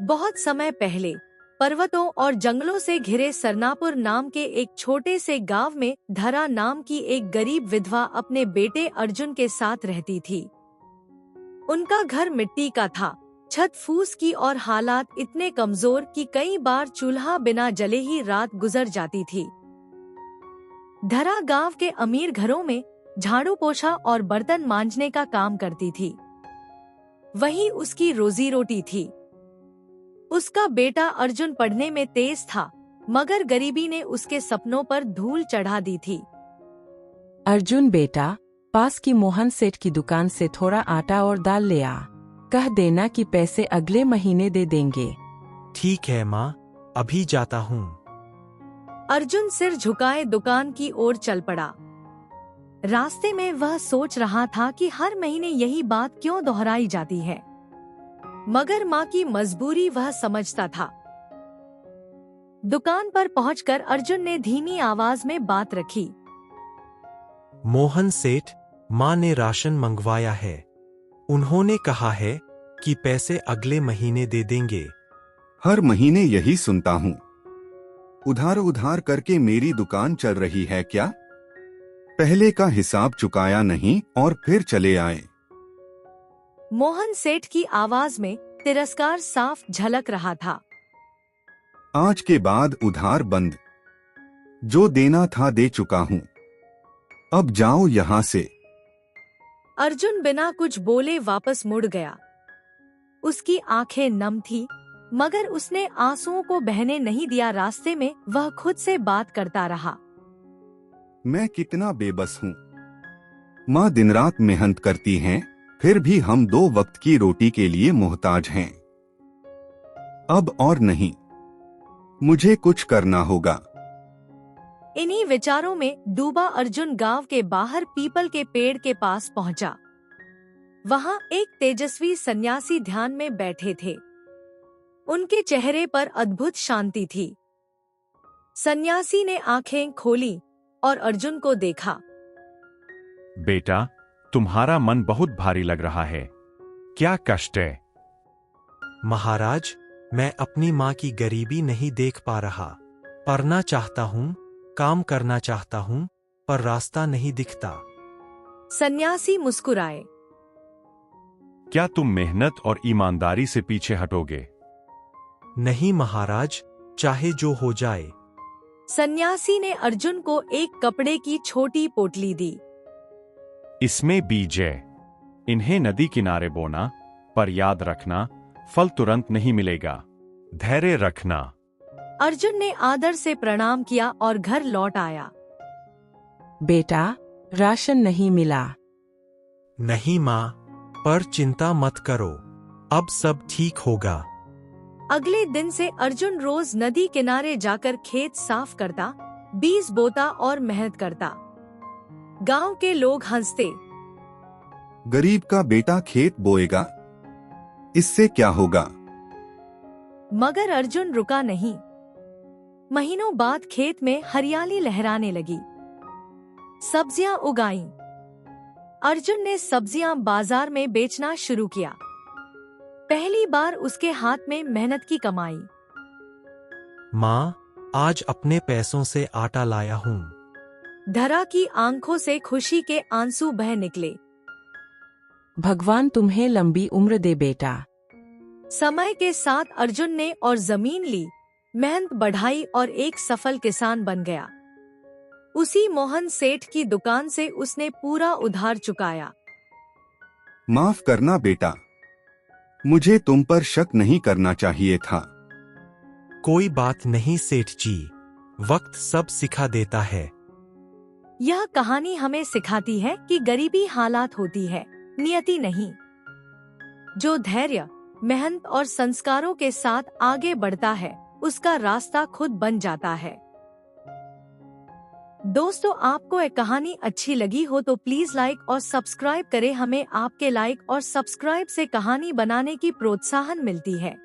बहुत समय पहले पर्वतों और जंगलों से घिरे सरनापुर नाम के एक छोटे से गांव में धरा नाम की एक गरीब विधवा अपने बेटे अर्जुन के साथ रहती थी। उनका घर मिट्टी का था, छत फूस की और हालात इतने कमजोर कि कई बार चूल्हा बिना जले ही रात गुजर जाती थी। धरा गांव के अमीर घरों में झाड़ू पोछा और बर्तन मांजने का काम करती थी। वही उसकी रोजी रोटी थी। उसका बेटा अर्जुन पढ़ने में तेज था, मगर गरीबी ने उसके सपनों पर धूल चढ़ा दी थी। अर्जुन बेटा, पास की मोहन सेठ की दुकान से थोड़ा आटा और दाल ले आ। कह देना कि पैसे अगले महीने दे देंगे। ठीक है माँ, अभी जाता हूँ। अर्जुन सिर झुकाए दुकान की ओर चल पड़ा। रास्ते में वह सोच रहा था कि हर महीने यही बात क्यों दोहराई जाती है, मगर माँ की मजबूरी वह समझता था। दुकान पर पहुंचकर अर्जुन ने धीमी आवाज में बात रखी। मोहन सेठ, माँ ने राशन मंगवाया है। उन्होंने कहा है कि पैसे अगले महीने दे देंगे। हर महीने यही सुनता हूँ। उधार उधार करके मेरी दुकान चल रही है क्या? पहले का हिसाब चुकाया नहीं और फिर चले आए। मोहन सेठ की आवाज में तिरस्कार साफ झलक रहा था। आज के बाद उधार बंद। जो देना था दे चुका हूँ। अब जाओ यहाँ से। अर्जुन बिना कुछ बोले वापस मुड़ गया। उसकी आंखें नम थी, मगर उसने आंसुओं को बहने नहीं दिया। रास्ते में वह खुद से बात करता रहा। मैं कितना बेबस हूँ। माँ दिन रात मेहनत करती हैं, फिर भी हम 2 वक्त की रोटी के लिए मोहताज हैं। अब और नहीं, मुझे कुछ करना होगा। इन्हीं विचारों में डूबा अर्जुन गांव के बाहर पीपल के पेड़ के पास पहुंचा। वहां एक तेजस्वी सन्यासी ध्यान में बैठे थे। उनके चेहरे पर अद्भुत शांति थी। सन्यासी ने आंखें खोली और अर्जुन को देखा। बेटा, तुम्हारा मन बहुत भारी लग रहा है। क्या कष्ट है? महाराज, मैं अपनी माँ की गरीबी नहीं देख पा रहा। पढ़ना चाहता हूँ, काम करना चाहता हूँ, पर रास्ता नहीं दिखता। सन्यासी मुस्कुराए। क्या तुम मेहनत और ईमानदारी से पीछे हटोगे? नहीं महाराज, चाहे जो हो जाए। सन्यासी ने अर्जुन को एक कपड़े की छोटी पोटली दी। इसमें बीज है। इन्हें नदी किनारे बोना, पर याद रखना, फल तुरंत नहीं मिलेगा। धैर्य रखना। अर्जुन ने आदर से प्रणाम किया और घर लौट आया। बेटा, राशन नहीं मिला। नहीं माँ, पर चिंता मत करो, अब सब ठीक होगा। अगले दिन से अर्जुन रोज नदी किनारे जाकर खेत साफ करता, बीज बोता और मेहनत करता। गांव के लोग हंसते। गरीब का बेटा खेत बोएगा, इससे क्या होगा? मगर अर्जुन रुका नहीं। महीनों बाद खेत में हरियाली लहराने लगी। सब्जियां उगाईं। अर्जुन ने सब्जियां बाजार में बेचना शुरू किया। पहली बार उसके हाथ में मेहनत की कमाई। माँ, आज अपने पैसों से आटा लाया हूँ। धरा की आंखों से खुशी के आंसू बह निकले। भगवान तुम्हें लंबी उम्र दे बेटा। समय के साथ अर्जुन ने और जमीन ली, मेहनत बढ़ाई और एक सफल किसान बन गया। उसी मोहन सेठ की दुकान से उसने पूरा उधार चुकाया। माफ करना बेटा, मुझे तुम पर शक नहीं करना चाहिए था। कोई बात नहीं सेठ जी, वक्त सब सिखा देता है। यह कहानी हमें सिखाती है कि गरीबी हालात होती है, नियति नहीं। जो धैर्य, मेहनत और संस्कारों के साथ आगे बढ़ता है, उसका रास्ता खुद बन जाता है। दोस्तों, आपको यह कहानी अच्छी लगी हो तो प्लीज लाइक और सब्सक्राइब करें। हमें आपके लाइक और सब्सक्राइब से कहानी बनाने की प्रोत्साहन मिलती है।